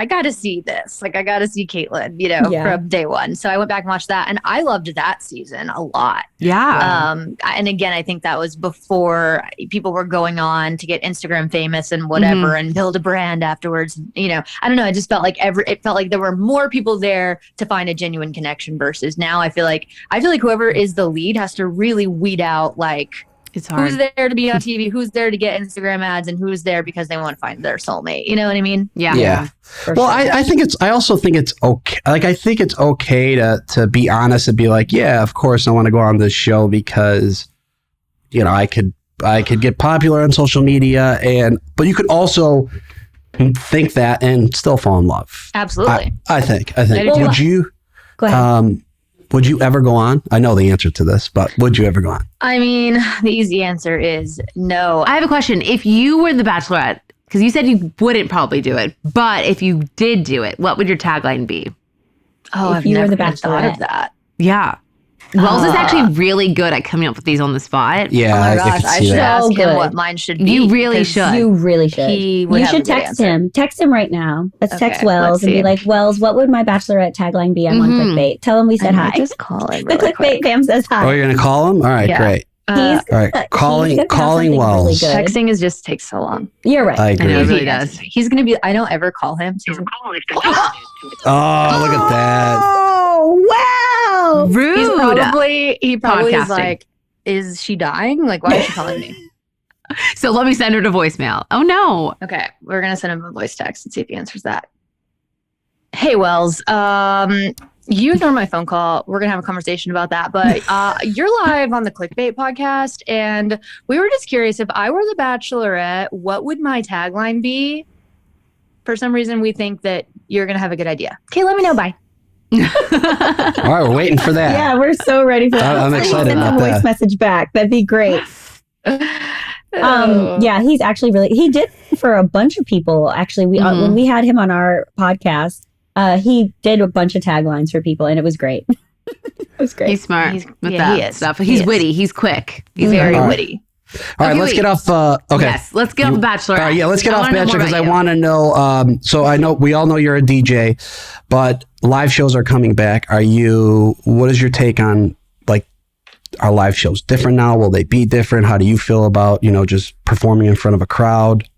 this. Like, I gotta see Caitlin, from day one. So I went back and watched that, and I loved that season a lot. Yeah. And again, I think that was before people were going on to get Instagram famous and whatever, and build a brand afterwards. I don't know. I just felt like it felt like there were more people there to find a genuine connection versus now. I feel like whoever is the lead has to really weed out like It's hard. Who's there to be on TV? Who's there to get Instagram ads? And who's there because they want to find their soulmate? You know what I mean? Yeah. Well, sure. I also think it's okay. Like, I think it's okay to be honest and be like, yeah, of course I want to go on this show because, you know, I could get popular on social media, but you could also think that and still fall in love. Absolutely. I think. Well, would you? Go ahead. Would you ever go on? I know the answer to this, but would you ever go on? I mean, the easy answer is no. I have a question. If you were the Bachelorette, because you said you wouldn't probably do it, but if you did do it, what would your tagline be? Oh, if you were the Bachelorette, thought of that. Yeah. Wells is actually really good at coming up with these on the spot. Yeah, oh my gosh, I should ask him good. what mine should be. You really should. You really should. You should text him. Text him right now. Let's text Wells and be like, Wells, what would my Bachelorette tagline be? I'm on clickbait. Tell him we said hi. Just call him. The clickbait fam says hi. Oh, you're gonna call him? All right, great. All right, calling Wells. Really Texting just takes so long. You're right. I agree. I know, it really does. He's gonna be. I don't ever call him. So Oh, look at that. Oh, wow. Rude. he probably is Podcasting. like, is she dying? Like, why is she calling me? So let me send her to voicemail. Oh, no. Okay, we're gonna send him a voice text and see if he answers that. Hey, Wells. You ignore my phone call. We're gonna have a conversation about that. But you're live on the Clickbait podcast, and we were just curious, if I were the Bachelorette, what would my tagline be? For some reason, we think that you're gonna have a good idea. Okay, let me know. Bye. All right, we're waiting for that. Yeah, we're so ready for that. I'm excited Send about a voice that. message back. That'd be great. Yeah, he's actually he did for a bunch of people. Actually, when we had him on our podcast, he did a bunch of taglines for people, and it was great. It was great. He's smart with he that is. stuff. He's witty. He's quick. He's very witty. All right, let's get off. Okay. Yes, let's get off Bachelor. All right, yeah, let's get off Bachelor because I want to know. So I know we all know you're a DJ, but live shows are coming back. What is your take on, like, are live shows different now? Will they be different? How do you feel about, just performing in front of a crowd?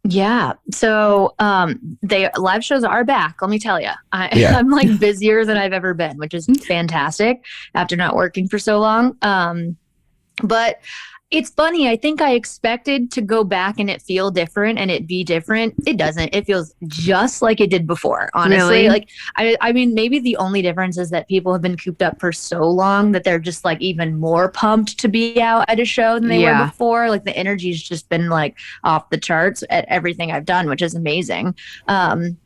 Yeah. So live shows are back. Let me tell you, I'm like busier than I've ever been, which is fantastic after not working for so long. But it's funny. I think I expected to go back and it feel different and it be different. It doesn't. It feels just like it did before, honestly. Really? Like, I mean, maybe the only difference is that people have been cooped up for so long that they're just like even more pumped to be out at a show than they were before. Like, the energy's just been like off the charts at everything I've done, which is amazing. But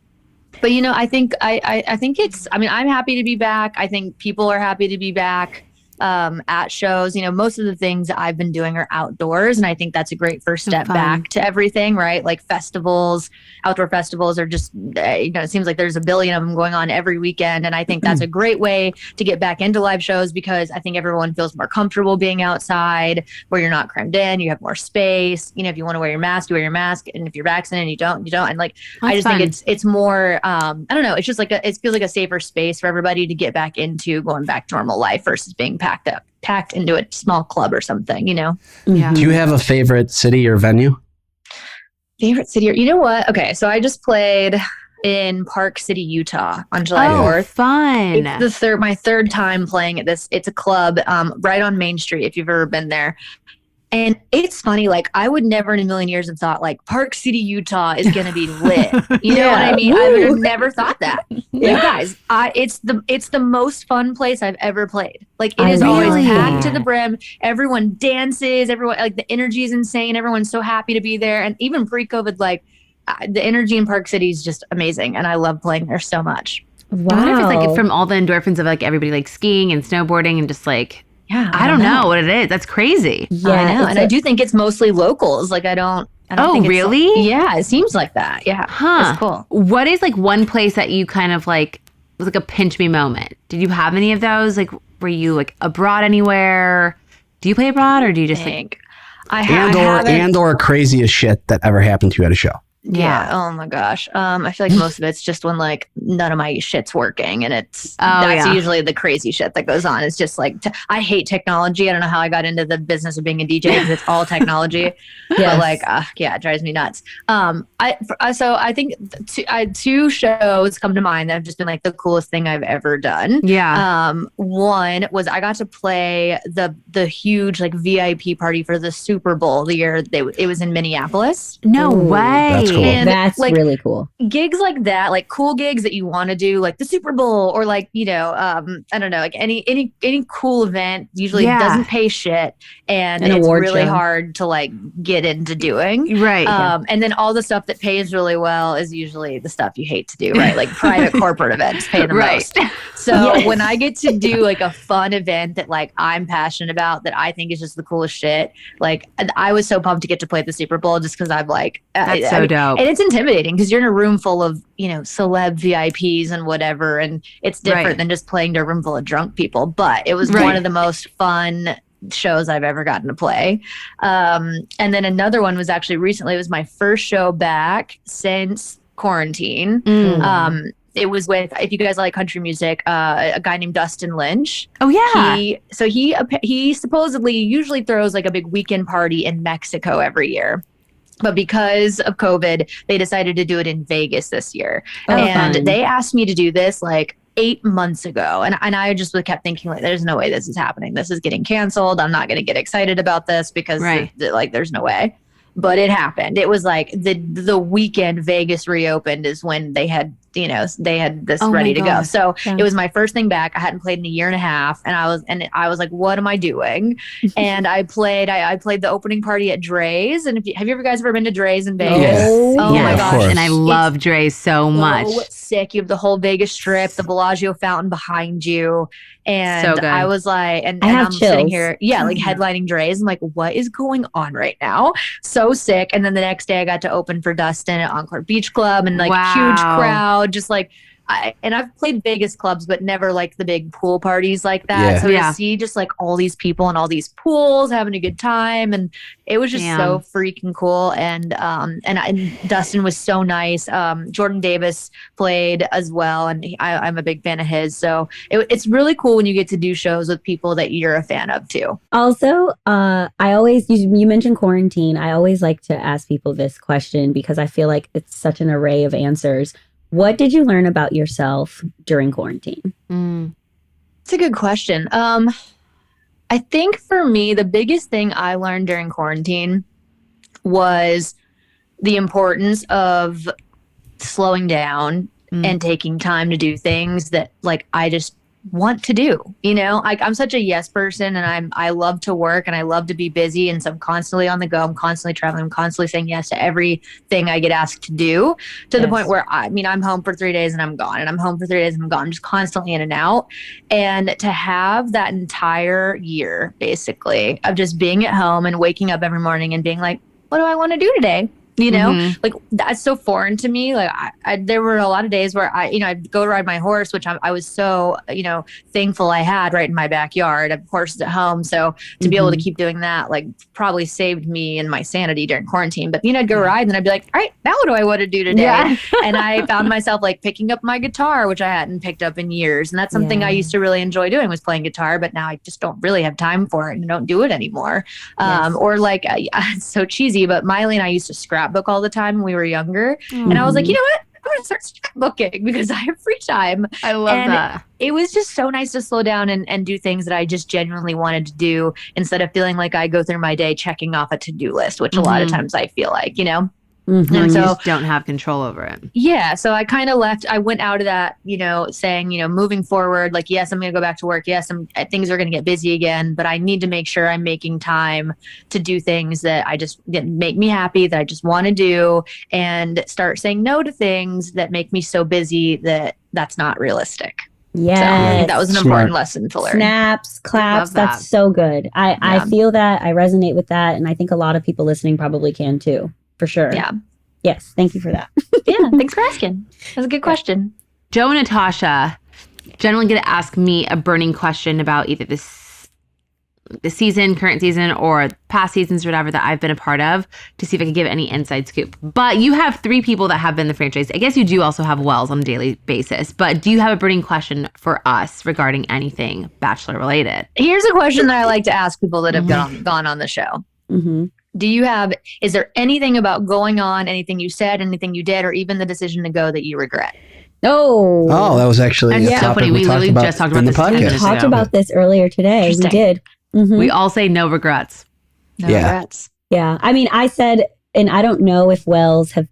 I think I think I'm happy to be back. I think people are happy to be back. At shows, most of the things I've been doing are outdoors, and I think that's a great first step back to everything, right? Like festivals, outdoor festivals are just, it seems like there's a billion of them going on every weekend, and I think that's a great way to get back into live shows because I think everyone feels more comfortable being outside, where you're not crammed in, you have more space. If you want to wear your mask, you wear your mask, and if you're vaccinated, you don't. And like, I just think it's more, I don't know, it's just like it feels like a safer space for everybody to get back into going back to normal life versus being packed into a small club or something, Yeah. Do you have a favorite city or venue? Favorite city? You know what? Okay, so I just played in Park City, Utah on July 4th. Fun. It's my third time playing at this. It's a club right on Main Street, if you've ever been there. And it's funny, like, I would never in a million years have thought, like, Park City, Utah is going to be lit. You know what I mean? I would have never thought that. You guys, it's the most fun place I've ever played. Like, it is always packed to the brim. Everyone dances. Everyone, like, the energy is insane. Everyone's so happy to be there. And even pre-COVID, like, the energy in Park City is just amazing. And I love playing there so much. Wow. I wonder if it's like from all the endorphins of like everybody like skiing and snowboarding and just like, I don't know what it is. That's crazy. Yeah, I know. And I do think it's mostly locals. Like, I don't think really? Yeah, it seems like that. Yeah. Huh. It's cool. What is like one place that you kind of like was like a pinch me moment? Did you have any of those? Like, were you like abroad anywhere? Do you play abroad or do you just think? Or craziest shit that ever happened to you at a show? Yeah. Oh my gosh. I feel like most of it's just when like none of my shit's working, and that's usually the crazy shit that goes on. It's just like I hate technology. I don't know how I got into the business of being a DJ because it's all technology. But like, it drives me nuts. So I think two shows come to mind that have just been like the coolest thing I've ever done. Yeah. One was I got to play the huge like VIP party for the Super Bowl the year it was in Minneapolis. No way. That's cool. And that's like, really cool. Gigs like that, like cool gigs that you want to do, like the Super Bowl or like, I don't know, like any cool event usually doesn't pay shit. And it's really hard to like get into doing. Right. And then all the stuff that pays really well is usually the stuff you hate to do, right? Like private corporate events pay the most. So when I get to do like a fun event that like I'm passionate about, that I think is just the coolest shit, like I was so pumped to get to play at the Super Bowl just because I'm like, that's so dope. And it's intimidating because you're in a room full of, celeb VIPs and whatever. And it's different than just playing to a room full of drunk people. But it was one of the most fun shows I've ever gotten to play. And then another one was actually recently. It was my first show back since quarantine. It was with, if you guys like country music, a guy named Dustin Lynch. Oh yeah. He supposedly usually throws like a big weekend party in Mexico every year. But because of COVID, they decided to do it in Vegas this year. And they asked me to do this like 8 months ago. And I just kept thinking like, there's no way this is happening. This is getting canceled. I'm not going to get excited about this because there's no way. But it happened. It was like the weekend Vegas reopened is when they had this ready to go. So it was my first thing back. I hadn't played in a year and a half, and I was like, what am I doing? And I played the opening party at Dre's. And have you guys ever been to Dre's in Vegas? Yes. Oh my gosh. And I love Dre's so much. Sick. You have the whole Vegas Strip, the Bellagio fountain behind you. And so good. I was like, and I'm sitting here, like headlining Dre's. I'm like, what is going on right now? So sick. And then the next day I got to open for Dustin at Encore Beach Club, and like huge crowd, just like, I've played Vegas clubs, but never like the big pool parties like that. So to see just like all these people in all these pools having a good time, and it was just so freaking cool. And Dustin was so nice. Jordan Davis played as well, and I'm a big fan of his. So it's really cool when you get to do shows with people that you're a fan of too. Also, you mentioned quarantine. I always like to ask people this question because I feel like it's such an array of answers. What did you learn about yourself during quarantine? It's a good question. I think for me, the biggest thing I learned during quarantine was the importance of slowing down and taking time to do things that like I just want to do. I'm such a yes person, and I love to work and I love to be busy, and so I'm constantly on the go. I'm constantly traveling. I'm constantly saying yes to everything I get asked to do, to the point where I'm home for 3 days and I'm gone, and I'm home for 3 days and I'm gone. I'm just constantly in and out. And to have that entire year basically of just being at home and waking up every morning and being like, what do I want to do today? Like that's so foreign to me. Like there were a lot of days where I'd go ride my horse, which I was so, thankful I had right in my backyard. I have horses at home. So to be able to keep doing that, like probably saved me and my sanity during quarantine. But, I'd go ride and I'd be like, all right, now what do I want to do today? Yeah. And I found myself like picking up my guitar, which I hadn't picked up in years. And that's something I used to really enjoy doing, was playing guitar. But now I just don't really have time for it and don't do it anymore. Or like, it's so cheesy, but Miley and I used to scrapbook all the time when we were younger. And I was like, you know what? I'm going to start scrapbooking because I have free time. I love that. It was just so nice to slow down and do things that I just genuinely wanted to do, instead of feeling like I go through my day checking off a to-do list, which a lot of times I feel like, And so, you just don't have control over it. Yeah. So I kind of I went out of that, saying, moving forward, like, yes, I'm going to go back to work. Yes, things are going to get busy again, but I need to make sure I'm making time to do things that make me happy, that I just want to do, and start saying no to things that make me so busy that that's not realistic. Yeah, so I think that was an important lesson to learn. Snaps, claps, that's so good. I feel that. I resonate with that. And I think a lot of people listening probably can too. For sure. Yeah. Yes. Thank you for that. Yeah. Thanks for asking. That's a good question. Joe and Natasha generally get to ask me a burning question about either this the season, current season, or past seasons or whatever that I've been a part of to see if I could give any inside scoop. But you have 3 people that have been the franchise. I guess you do also have Wells on a daily basis. But do you have a burning question for us regarding anything Bachelor related? Here's a question that I like to ask people that have gone on the show. Mm-hmm. Is there anything about going on, anything you said, anything you did, or even the decision to go that you regret? Oh, that was actually a topic we talked about just talked about in the this 10 podcast. minutes We talked ago. about this earlier today. We did. Mm-hmm. We all say no regrets. No regrets. Yeah. I mean, I said, and I don't know if Wells has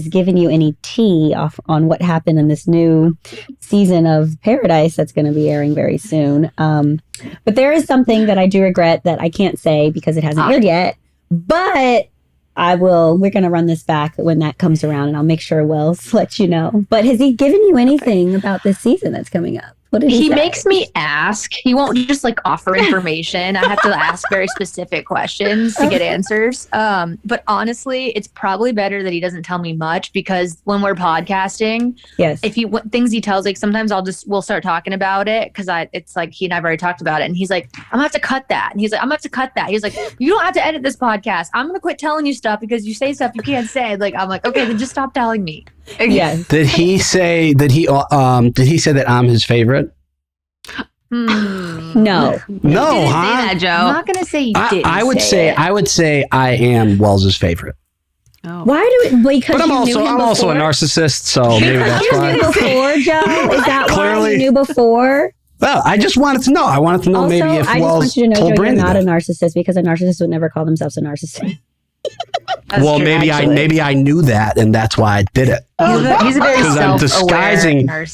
given you any tea on what happened in this new season of Paradise that's going to be airing very soon. But there is something that I do regret that I can't say because it hasn't aired yet. But I will. We're going to run this back when that comes around, and I'll make sure Wells lets you know. But has he given you anything about this season that's coming up? What did he say? Makes me ask. He won't just like offer information. I have to ask very specific questions to get answers. But honestly, it's probably better that he doesn't tell me much because when we're podcasting, Yes. if things he tells, like sometimes we'll start talking about it because it's like he and I've already talked about it, and he's like, I'm gonna have to cut that, and he's like, I'm gonna have to cut that. He's like, you don't have to edit this podcast. I'm gonna quit telling you stuff because you say stuff you can't say. Like I'm like, okay, then just stop telling me. Yes. Did he say that I'm his favorite? No. No, Didn't say that, Joe. I'm not gonna say you did. I would say I am Wells's favorite. Oh. Why do we? Because But I'm also a narcissist, so maybe that's You why. knew before, Joe? Is that why Clearly. you knew before? Well, I just wanted to know. I wanted to know Also, maybe if I just Wells want you to know, told Joe, you're Brandi not that. a narcissist because a narcissist would never call themselves a narcissist. Well, maybe I knew that, and that's why I did it. He's a very Because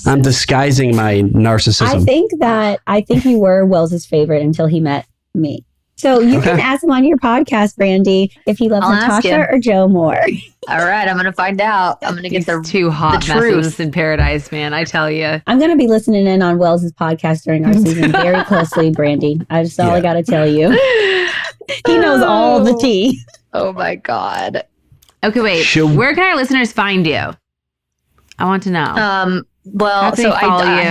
I'm disguising my narcissism. I think you were Wells's favorite until he met me. So you can ask him on your podcast, Brandi, if he loves I'll ask Natasha him. or Joe more. All right, I'm gonna find out. I'm gonna get the 2 hot the messes truth. in Paradise, man. I tell you. I'm going to be listening in on Wells's podcast during our season very closely, Brandi. That's all I got to tell you. He knows all the tea. Oh my god. Okay, wait. Where can our listeners find you? I want to know. Well, How can so they follow I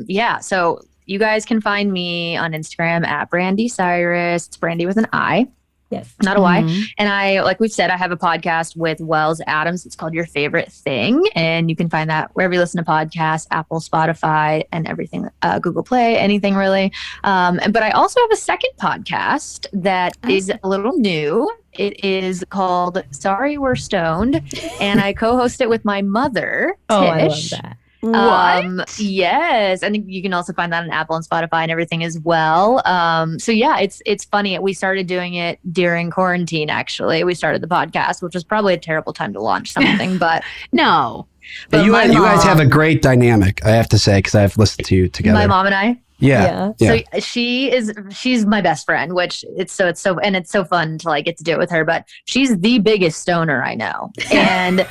you? have so you guys can find me on Instagram at Brandi Cyrus. It's Brandi with an I. Yes. Not a Y. Mhm. And I, like we've said, I have a podcast with Wells Adams. It's called Your Favorite Thing. And you can find that wherever you listen to podcasts, Apple, Spotify, and everything, Google Play, anything really. But I also have a second podcast that is a little new. It is called Sorry We're Stoned. And I co-host it with my mother, Tish. Oh, I love that. Yes, and you can also find that on Apple and Spotify and everything as well. So yeah, it's funny. We started doing it during quarantine. Actually, we started the podcast, which was probably a terrible time to launch something, but No. But You my guys have a mom- great dynamic, I have to say, because I've listened to you together. my mom and I. Yeah. So she's my best friend, which it's so fun to like get to do it with her, but she's the biggest stoner I know. And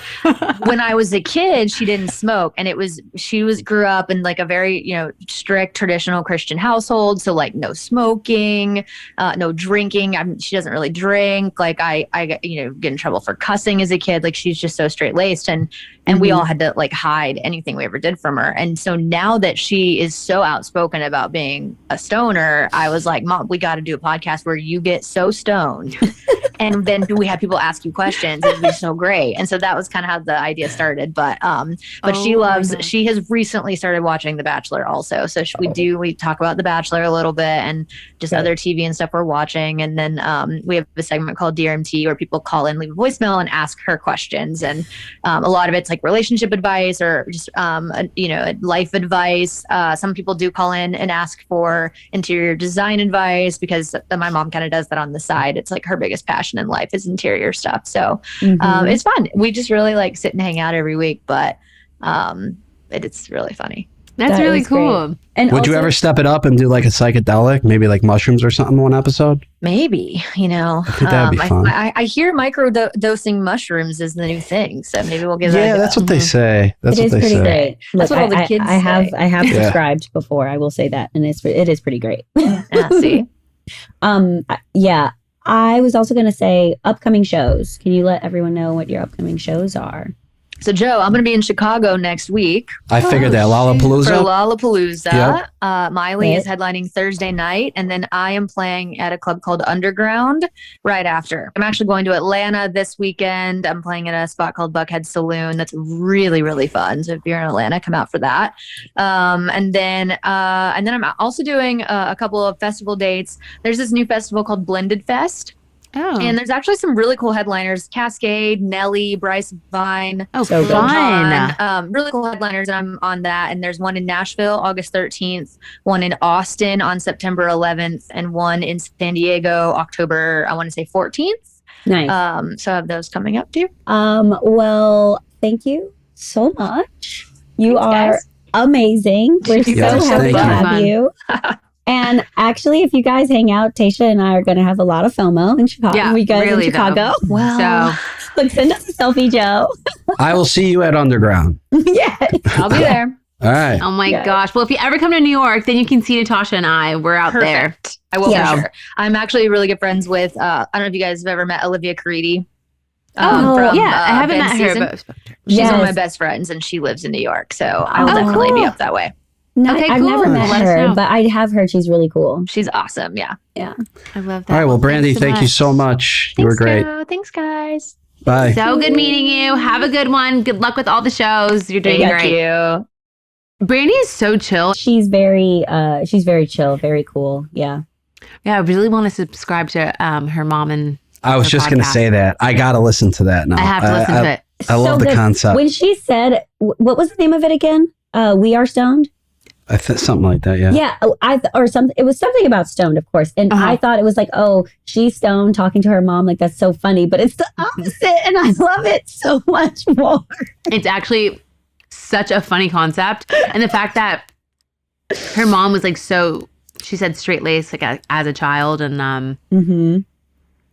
when I was a kid, she didn't smoke, and she grew up in like a very, strict traditional Christian household. So like no smoking, no drinking. She doesn't really drink. Like I get in trouble for cussing as a kid. Like she's just so straight laced, and we all had to like hide anything we ever did from her. And so now that she is so outspoken about being a stoner, I was like, Mom, we got to do a podcast where you get so stoned and then we have people ask you questions. It'd be so great. And so that was kind of how the idea started. But she has recently started watching The Bachelor also. So we talk about The Bachelor a little bit and just other TV and stuff we're watching. And then we have a segment called DRMT where people call in, leave a voicemail and ask her questions. And a lot of it's like relationship advice or just, life advice. Some people do call in and ask for interior design advice because my mom kind of does that on the side. It's like her biggest passion in life is interior stuff. So it's fun. We just really like sit and hang out every week, but it's really funny. That's That really is great. cool. And Would you also- ever step it up and do like a psychedelic, maybe like mushrooms or something one episode? Maybe, I think that'd be fun. I hear dosing mushrooms is the new thing. So maybe we'll give that a Yeah, go. that's what they say. That's It what is they pretty say. great. That's what all the kids I have Yeah. subscribed before. I will say that, and it is pretty great. See. Yeah. I was also going to say upcoming shows. Can you let everyone know what your upcoming shows are? So, Joe, I'm going to be in Chicago next week. I figured that. Lollapalooza? For Lollapalooza. Yep. Miley is headlining Thursday night, and then I am playing at a club called Underground right after. I'm actually going to Atlanta this weekend. I'm playing at a spot called Buckhead Saloon. That's really, really fun. So if you're in Atlanta, come out for that. And then I'm also doing a couple of festival dates. There's this new festival called Blended Fest. Oh. And there's actually some really cool headliners: Cascade, Nelly, Bryce Vine. Oh, so fun. Really cool headliners. And I'm on that. And there's one in Nashville, August 13th, one in Austin on September 11th, and one in San Diego, October, I want to say 14th. Nice. So I have those coming up too. Well, thank you so much. You are guys. Amazing. We're Yes, so happy thank to you. have you. And actually, if you guys hang out, Tayshia and I are going to have a lot of FOMO in Chicago. Yeah, we guys really, in Chicago. though. Well, So look, send us a selfie, Joe. I will see you at Underground. Yeah. I'll be there. All right. oh my Yeah. gosh. Well, if you ever come to New York, then you can see Natasha and I. We're out there. Perfect. I will Yeah. for sure. I'm actually really good friends with, I don't know if you guys have ever met Olivia Caridi. Oh, Yeah, I haven't Ben's met her, season. but She's one of my Yes. best friends, and she lives in New York. So I will Oh, definitely be cool. up that way. No, Okay, I've cool. never met Let us her, know. but I have heard she's really cool. She's awesome. Yeah. I love that. All right. Well, Brandi, Thanks thank you so much. You were great. Thanks, guys. Bye. So good meeting you. Have a good one. Good luck with all the shows. You're doing Thank great. you. Brandi is so chill. She's very chill, very cool. Yeah. Yeah, I really want to subscribe to her mom and I was her just going to podcast. say that. I got to listen to that now. I have to listen to it. I love the good. concept. When she said, what was the name of it again? We Are Stoned? Something like that. Yeah. Yeah, it was something about stoned, of course. And Uh-huh. I thought it was like, oh, she's stoned talking to her mom. Like, that's so funny. But it's the opposite. And I love it so much more. It's actually such a funny concept. And the fact that her mom was like she said straight laced like as a child and Mm-hmm.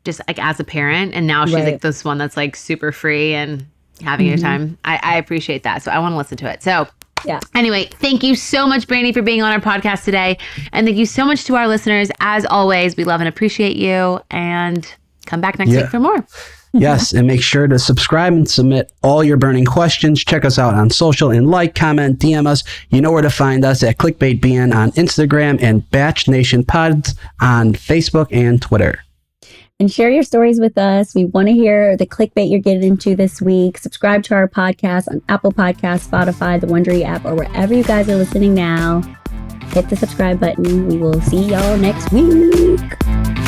just like as a parent. And now she's Right. like this one that's like super free and having a time. I appreciate that. So I want to listen to it. So Yeah. anyway, thank you so much, Brandi, for being on our podcast today. And thank you so much to our listeners. As always, we love and appreciate you. And come back next Yeah. week for more. Yes, and make sure to subscribe and submit all your burning questions. Check us out on social and comment, DM us. You know where to find us at ClickbaitBN on Instagram and Bachelor Nation Pods on Facebook and Twitter. And share your stories with us. We want to hear the clickbait you're getting into this week. Subscribe to our podcast on Apple Podcasts, Spotify, the Wondery app, or wherever you guys are listening now. Hit the subscribe button. We will see y'all next week.